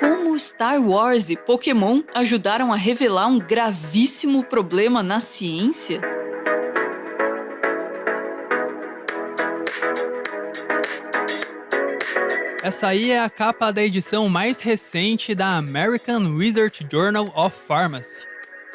Como Star Wars e Pokémon ajudaram a revelar um gravíssimo problema na ciência? Essa aí é a capa da edição mais recente da American Research Journal of Pharmacy,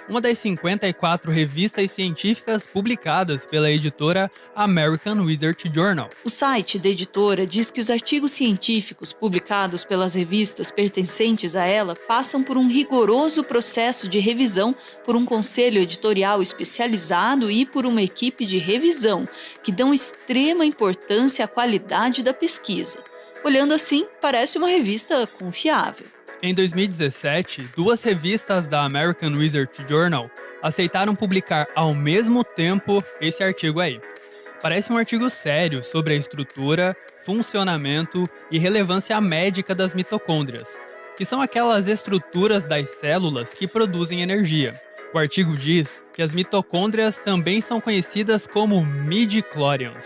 uma das 54 revistas científicas publicadas pela editora American Research Journal. O site da editora diz que os artigos científicos publicados pelas revistas pertencentes a ela passam por um rigoroso processo de revisão por um conselho editorial especializado e por uma equipe de revisão, que dão extrema importância à qualidade da pesquisa. Olhando assim, parece uma revista confiável. Em 2017, duas revistas da American Research Journal aceitaram publicar ao mesmo tempo esse artigo aí. Parece um artigo sério sobre a estrutura, funcionamento e relevância médica das mitocôndrias, que são aquelas estruturas das células que produzem energia. O artigo diz que as mitocôndrias também são conhecidas como midi-chlorians.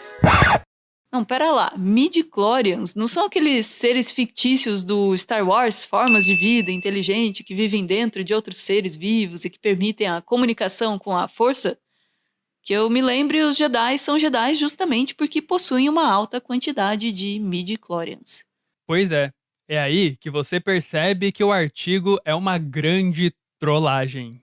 Não, pera lá, midi-chlorians não são aqueles seres fictícios do Star Wars, formas de vida inteligente que vivem dentro de outros seres vivos e que permitem a comunicação com a força? Que eu me lembre, os Jedi são Jedi justamente porque possuem uma alta quantidade de midi-chlorians. Pois é aí que você percebe que o artigo é uma grande trollagem.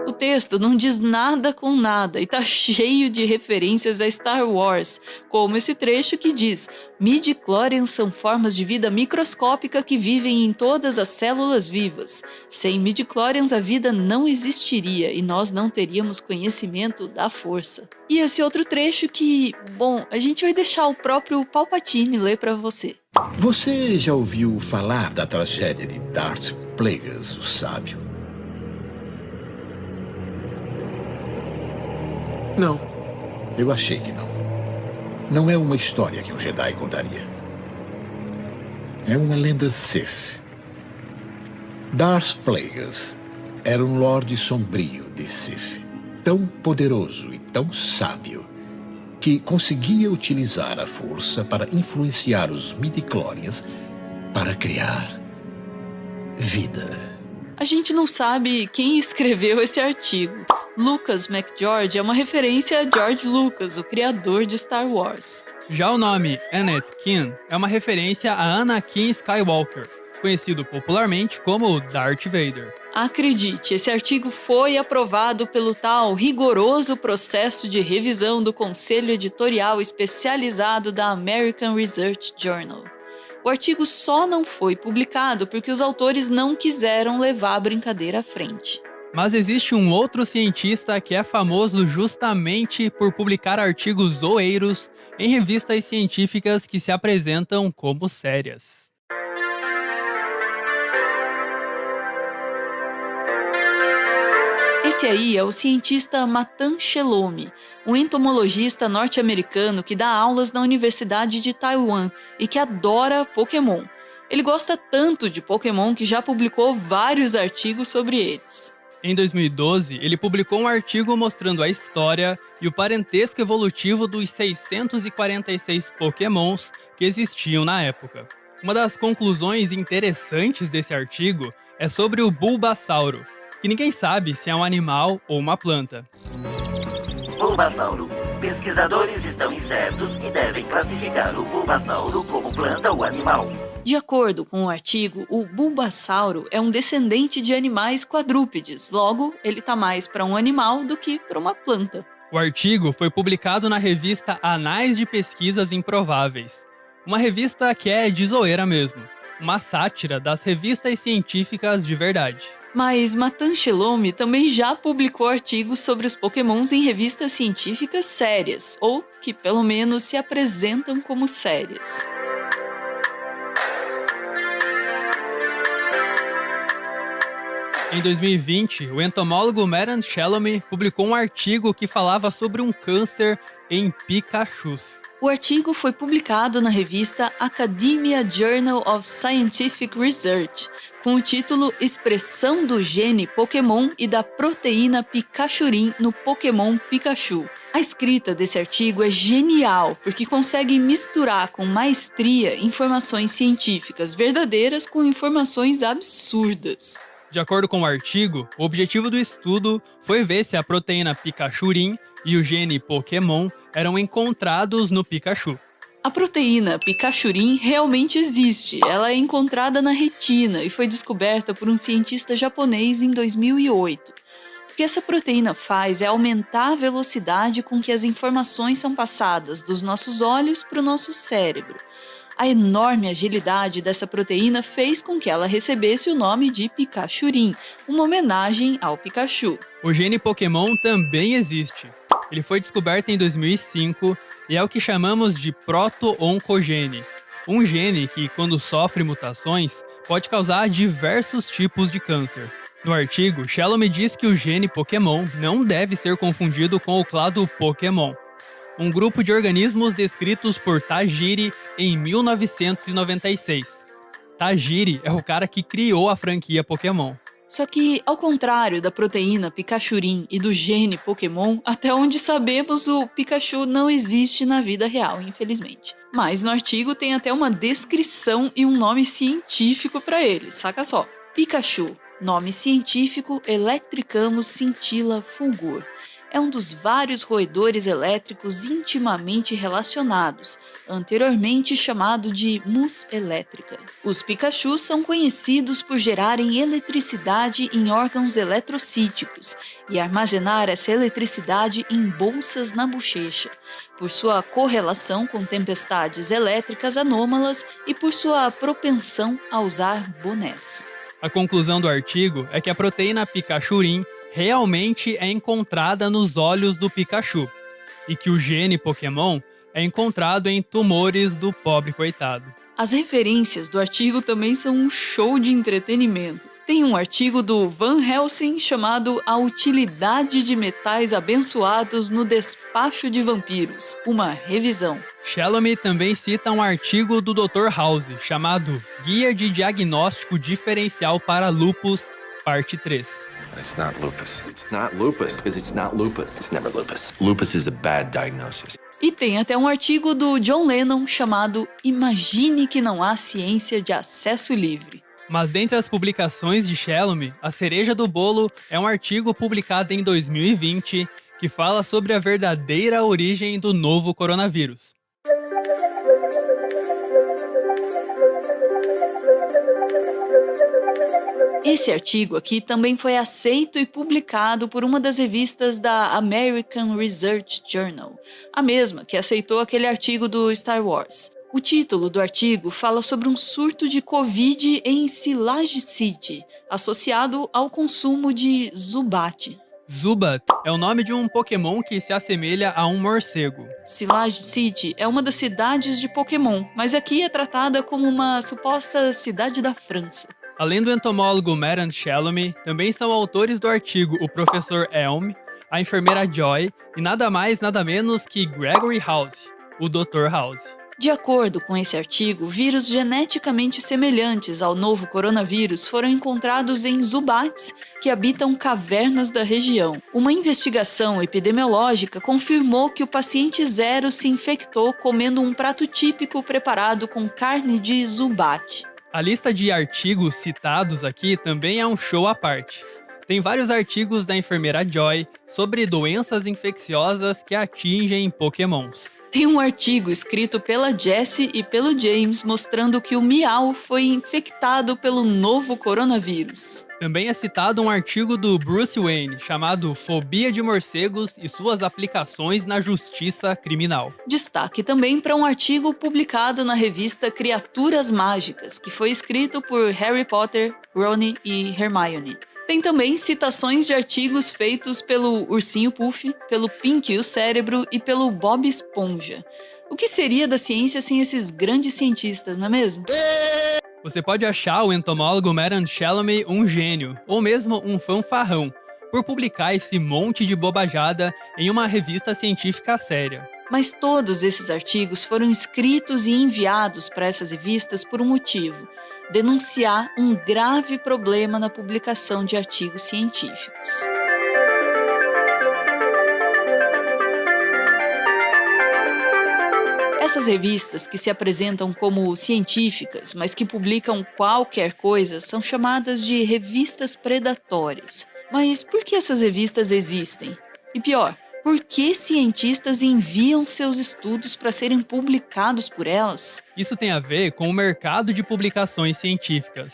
O texto não diz nada com nada e tá cheio de referências a Star Wars, como esse trecho que diz: midi-chlorians são formas de vida microscópica que vivem em todas as células vivas. Sem midi-chlorians a vida não existiria e nós não teríamos conhecimento da força. E esse outro trecho que, bom, a gente vai deixar o próprio Palpatine ler pra você. Você já ouviu falar da tragédia de Darth Plagueis, o Sábio? Não, eu achei que não. Não é uma história que um Jedi contaria. É uma lenda Sith. Darth Plagueis era um Lorde Sombrio de Sith, tão poderoso e tão sábio que conseguia utilizar a força para influenciar os midi-chlorians para criar vida. A gente não sabe quem escreveu esse artigo. Lucas McGeorge é uma referência a George Lucas, o criador de Star Wars. Já o nome Anakin é uma referência a Anakin Skywalker, conhecido popularmente como Darth Vader. Acredite, esse artigo foi aprovado pelo tal rigoroso processo de revisão do Conselho Editorial Especializado da American Research Journal. O artigo só não foi publicado porque os autores não quiseram levar a brincadeira à frente. Mas existe um outro cientista que é famoso justamente por publicar artigos zoeiros em revistas científicas que se apresentam como sérias. Esse aí é o cientista Matan Shelome, um entomologista norte-americano que dá aulas na Universidade de Taiwan e que adora Pokémon. Ele gosta tanto de Pokémon que já publicou vários artigos sobre eles. Em 2012, ele publicou um artigo mostrando a história e o parentesco evolutivo dos 646 Pokémons que existiam na época. Uma das conclusões interessantes desse artigo é sobre o Bulbasauro, que ninguém sabe se é um animal ou uma planta. Bulbasauro. Pesquisadores estão incertos e devem classificar o Bulbasauro como planta ou animal. De acordo com o artigo, o Bulbasauro é um descendente de animais quadrúpedes, logo, ele está mais para um animal do que para uma planta. O artigo foi publicado na revista Anais de Pesquisas Improváveis, uma revista que é de zoeira mesmo, uma sátira das revistas científicas de verdade. Mas Matan Shelome também já publicou artigos sobre os Pokémons em revistas científicas sérias, ou que pelo menos se apresentam como sérias. Em 2020, o entomólogo Matan Shelome publicou um artigo que falava sobre um câncer em Pikachus. O artigo foi publicado na revista Academia Journal of Scientific Research, com o título Expressão do gene Pokémon e da proteína Pikachurin no Pokémon Pikachu. A escrita desse artigo é genial, porque consegue misturar com maestria informações científicas verdadeiras com informações absurdas. De acordo com o artigo, o objetivo do estudo foi ver se a proteína Pikachurin e o gene Pokémon eram encontrados no Pikachu. A proteína Pikachurin realmente existe. Ela é encontrada na retina e foi descoberta por um cientista japonês em 2008. O que essa proteína faz é aumentar a velocidade com que as informações são passadas dos nossos olhos para o nosso cérebro. A enorme agilidade dessa proteína fez com que ela recebesse o nome de Pikachurin, uma homenagem ao Pikachu. O gene Pokémon também existe. Ele foi descoberto em 2005 e é o que chamamos de proto-oncogene, um gene que, quando sofre mutações, pode causar diversos tipos de câncer. No artigo, Shalom diz que o gene Pokémon não deve ser confundido com o clado Pokémon, um grupo de organismos descritos por Tajiri em 1996. Tajiri é o cara que criou a franquia Pokémon. Só que, ao contrário da proteína Pikachurin e do gene Pokémon, até onde sabemos o Pikachu não existe na vida real, infelizmente. Mas no artigo tem até uma descrição e um nome científico para ele, saca só. Pikachu, nome científico Electricamus scintilla fulgur. É um dos vários roedores elétricos intimamente relacionados, anteriormente chamado de mus elétrica. Os Pikachus são conhecidos por gerarem eletricidade em órgãos eletrocíticos e armazenar essa eletricidade em bolsas na bochecha, por sua correlação com tempestades elétricas anômalas e por sua propensão a usar bonés. A conclusão do artigo é que a proteína Pikachurin realmente é encontrada nos olhos do Pikachu, e que o gene Pokémon é encontrado em tumores do pobre coitado. As referências do artigo também são um show de entretenimento. Tem um artigo do Van Helsing chamado A Utilidade de Metais Abençoados no Despacho de Vampiros, uma revisão. Shalom também cita um artigo do Dr. House chamado Guia de Diagnóstico Diferencial para Lúpus, parte 3. It's not lupus. It's not lupus because it's not lupus. It's never lupus. Lupus is a bad diagnosis. E tem até um artigo do John Lennon chamado Imagine que não há ciência de acesso livre. Mas dentre as publicações de Shalom, a cereja do bolo é um artigo publicado em 2020 que fala sobre a verdadeira origem do novo coronavírus. Esse artigo aqui também foi aceito e publicado por uma das revistas da American Research Journal, a mesma que aceitou aquele artigo do Star Wars. O título do artigo fala sobre um surto de Covid em Silage City, associado ao consumo de Zubat. Zubat é o nome de um Pokémon que se assemelha a um morcego. Silage City é uma das cidades de Pokémon, mas aqui é tratada como uma suposta cidade da França. Além do entomólogo Matt Shalom, também são autores do artigo o professor Elm, a enfermeira Joy e nada mais nada menos que Gregory House, o Dr. House. De acordo com esse artigo, vírus geneticamente semelhantes ao novo coronavírus foram encontrados em Zubats, que habitam cavernas da região. Uma investigação epidemiológica confirmou que o paciente 0 se infectou comendo um prato típico preparado com carne de Zubat. A lista de artigos citados aqui também é um show à parte. Tem vários artigos da enfermeira Joy sobre doenças infecciosas que atingem Pokémons. Tem um artigo escrito pela Jessie e pelo James mostrando que o Meow foi infectado pelo novo coronavírus. Também é citado um artigo do Bruce Wayne chamado Fobia de Morcegos e suas aplicações na justiça criminal. Destaque também para um artigo publicado na revista Criaturas Mágicas, que foi escrito por Harry Potter, Ron e Hermione. Tem também citações de artigos feitos pelo Ursinho Puff, pelo Pink e o Cérebro e pelo Bob Esponja. O que seria da ciência sem esses grandes cientistas, não é mesmo? Você pode achar o entomólogo Matt Shalom um gênio, ou mesmo um fanfarrão, por publicar esse monte de bobajada em uma revista científica séria. Mas todos esses artigos foram escritos e enviados para essas revistas por um motivo: denunciar um grave problema na publicação de artigos científicos. Essas revistas que se apresentam como científicas, mas que publicam qualquer coisa, são chamadas de revistas predatórias. Mas por que essas revistas existem? E pior, por que cientistas enviam seus estudos para serem publicados por elas? Isso tem a ver com o mercado de publicações científicas.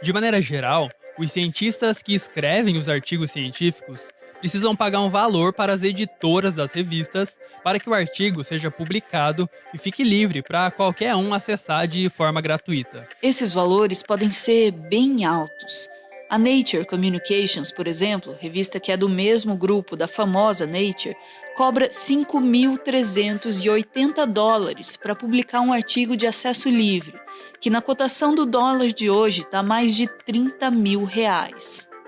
De maneira geral, os cientistas que escrevem os artigos científicos precisam pagar um valor para as editoras das revistas para que o artigo seja publicado e fique livre para qualquer um acessar de forma gratuita. Esses valores podem ser bem altos. A Nature Communications, por exemplo, revista que é do mesmo grupo da famosa Nature, cobra $5.380 para publicar um artigo de acesso livre, que na cotação do dólar de hoje está mais de R$30 mil.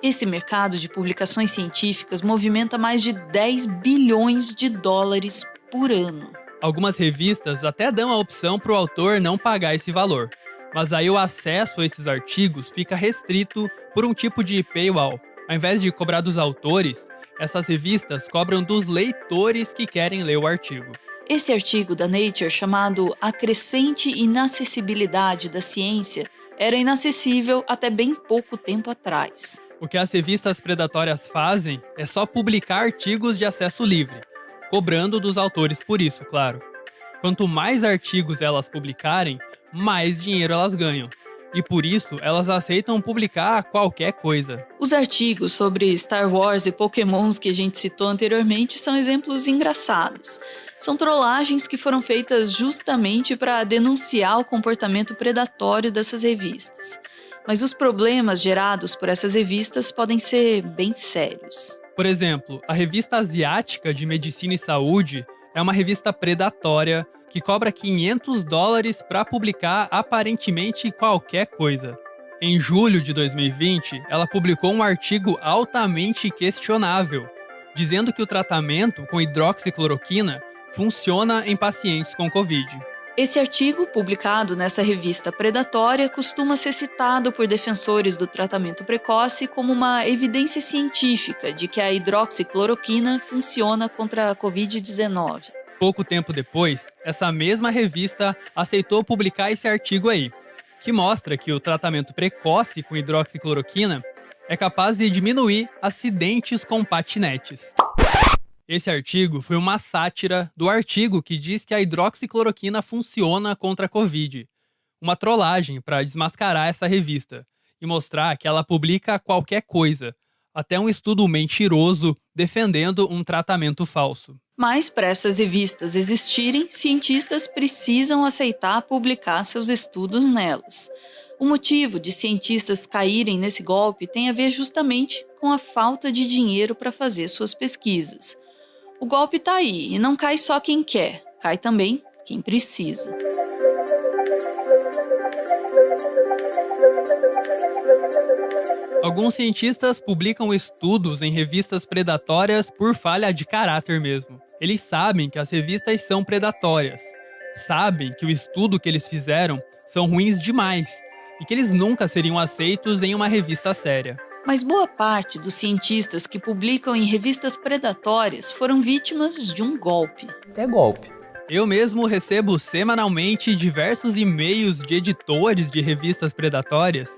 Esse mercado de publicações científicas movimenta mais de $10 bilhões por ano. Algumas revistas até dão a opção para o autor não pagar esse valor, mas aí o acesso a esses artigos fica restrito por um tipo de paywall. Ao invés de cobrar dos autores, essas revistas cobram dos leitores que querem ler o artigo. Esse artigo da Nature, chamado A Crescente Inacessibilidade da Ciência, era inacessível até bem pouco tempo atrás. O que as revistas predatórias fazem é só publicar artigos de acesso livre, cobrando dos autores por isso, claro. Quanto mais artigos elas publicarem, mais dinheiro elas ganham. E por isso, elas aceitam publicar qualquer coisa. Os artigos sobre Star Wars e Pokémons que a gente citou anteriormente são exemplos engraçados. São trollagens que foram feitas justamente para denunciar o comportamento predatório dessas revistas. Mas os problemas gerados por essas revistas podem ser bem sérios. Por exemplo, a Revista Asiática de Medicina e Saúde é uma revista predatória que cobra $500 para publicar aparentemente qualquer coisa. Em julho de 2020, ela publicou um artigo altamente questionável, dizendo que o tratamento com hidroxicloroquina funciona em pacientes com Covid. Esse artigo, publicado nessa revista predatória, costuma ser citado por defensores do tratamento precoce como uma evidência científica de que a hidroxicloroquina funciona contra a Covid-19. Pouco tempo depois, essa mesma revista aceitou publicar esse artigo aí, que mostra que o tratamento precoce com hidroxicloroquina é capaz de diminuir acidentes com patinetes. Esse artigo foi uma sátira do artigo que diz que a hidroxicloroquina funciona contra a Covid. Uma trollagem para desmascarar essa revista e mostrar que ela publica qualquer coisa, até um estudo mentiroso defendendo um tratamento falso. Mas para essas revistas existirem, cientistas precisam aceitar publicar seus estudos nelas. O motivo de cientistas caírem nesse golpe tem a ver justamente com a falta de dinheiro para fazer suas pesquisas. O golpe está aí e não cai só quem quer, cai também quem precisa. Alguns cientistas publicam estudos em revistas predatórias por falha de caráter mesmo. Eles sabem que as revistas são predatórias, sabem que o estudo que eles fizeram são ruins demais e que eles nunca seriam aceitos em uma revista séria. Mas boa parte dos cientistas que publicam em revistas predatórias foram vítimas de um golpe. É golpe. Eu mesmo recebo semanalmente diversos e-mails de editores de revistas predatórias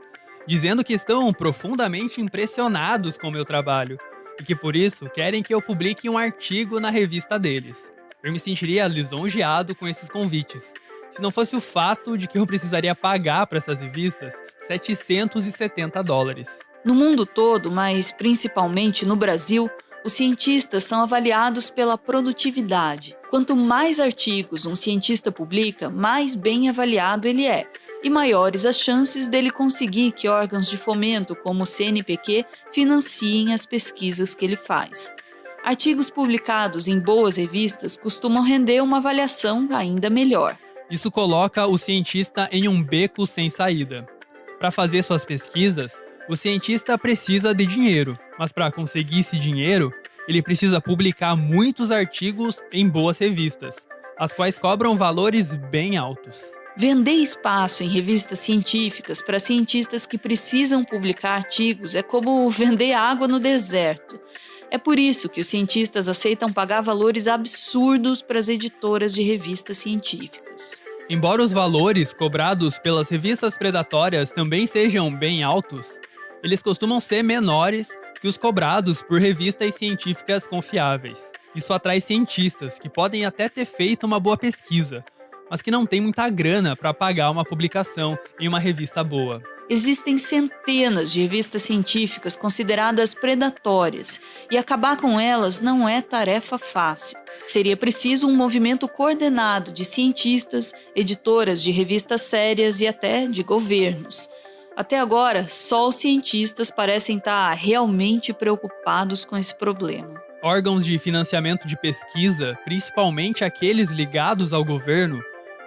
dizendo que estão profundamente impressionados com o meu trabalho e que por isso querem que eu publique um artigo na revista deles. Eu me sentiria lisonjeado com esses convites, se não fosse o fato de que eu precisaria pagar para essas revistas $770. No mundo todo, mas principalmente no Brasil, os cientistas são avaliados pela produtividade. Quanto mais artigos um cientista publica, mais bem avaliado ele é, e maiores as chances dele conseguir que órgãos de fomento como o CNPq financiem as pesquisas que ele faz. Artigos publicados em boas revistas costumam render uma avaliação ainda melhor. Isso coloca o cientista em um beco sem saída. Para fazer suas pesquisas, o cientista precisa de dinheiro, mas para conseguir esse dinheiro, ele precisa publicar muitos artigos em boas revistas. as quais cobram valores bem altos. Vender espaço em revistas científicas para cientistas que precisam publicar artigos é como vender água no deserto. É por isso que os cientistas aceitam pagar valores absurdos para as editoras de revistas científicas. Embora os valores cobrados pelas revistas predatórias também sejam bem altos, eles costumam ser menores que os cobrados por revistas científicas confiáveis. Isso atrai cientistas que podem até ter feito uma boa pesquisa, mas que não têm muita grana para pagar uma publicação em uma revista boa. Existem centenas de revistas científicas consideradas predatórias e acabar com elas não é tarefa fácil. Seria preciso um movimento coordenado de cientistas, editoras de revistas sérias e até de governos. Até agora, só os cientistas parecem estar realmente preocupados com esse problema. Órgãos de financiamento de pesquisa, principalmente aqueles ligados ao governo,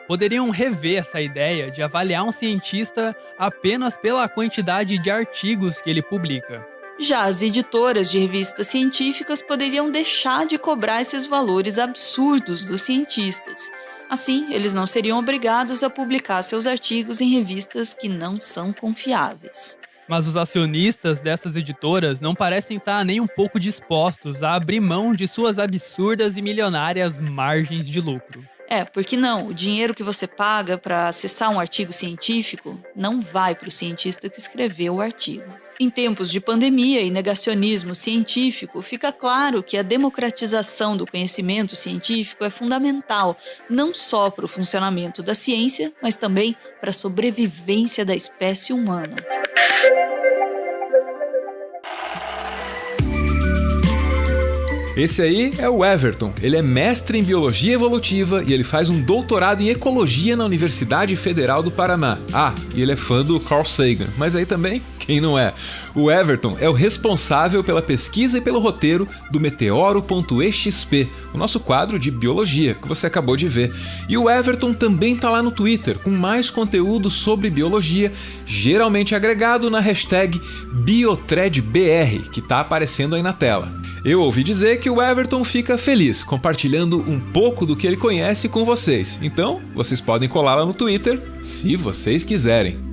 poderiam rever essa ideia de avaliar um cientista apenas pela quantidade de artigos que ele publica. Já as editoras de revistas científicas poderiam deixar de cobrar esses valores absurdos dos cientistas. Assim, eles não seriam obrigados a publicar seus artigos em revistas que não são confiáveis. Mas os acionistas dessas editoras não parecem estar nem um pouco dispostos a abrir mão de suas absurdas e milionárias margens de lucro. Porque não, o dinheiro que você paga para acessar um artigo científico não vai para o cientista que escreveu o artigo. Em tempos de pandemia e negacionismo científico, fica claro que a democratização do conhecimento científico é fundamental, não só para o funcionamento da ciência, mas também para a sobrevivência da espécie humana. Esse aí é o Everton. Ele é mestre em Biologia Evolutiva e ele faz um doutorado em Ecologia na Universidade Federal do Paraná. E ele é fã do Carl Sagan, mas aí também, quem não é? O Everton é o responsável pela pesquisa e pelo roteiro do Meteoro.exp, o nosso quadro de biologia que você acabou de ver. E o Everton também tá lá no Twitter com mais conteúdo sobre biologia, geralmente agregado na hashtag BiothreadBR, que tá aparecendo aí na tela. Eu ouvi dizer que o Everton fica feliz compartilhando um pouco do que ele conhece com vocês. Então, vocês podem colar lá no Twitter, se vocês quiserem.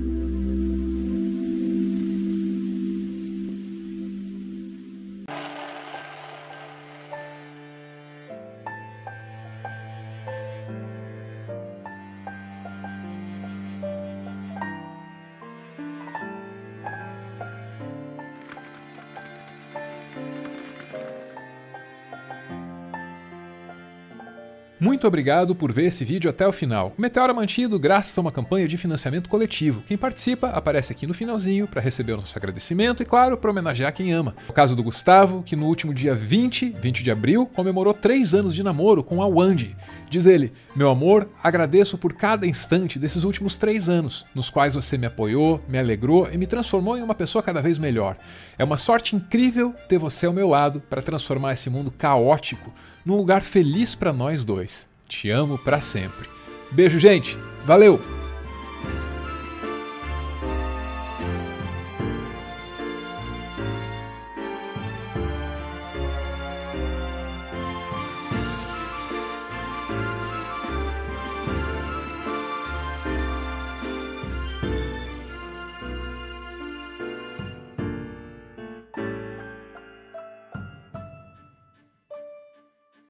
Muito obrigado por ver esse vídeo até o final. O Meteoro é mantido graças a uma campanha de financiamento coletivo. Quem participa aparece aqui no finalzinho para receber o nosso agradecimento e, claro, para homenagear quem ama. O caso do Gustavo, que no último dia 20 de abril, comemorou 3 anos de namoro com a Wandy. Diz ele: "Meu amor, agradeço por cada instante desses últimos 3 anos, nos quais você me apoiou, me alegrou e me transformou em uma pessoa cada vez melhor. É uma sorte incrível ter você ao meu lado para transformar esse mundo caótico num lugar feliz para nós dois. Te amo para sempre." Beijo, gente. Valeu!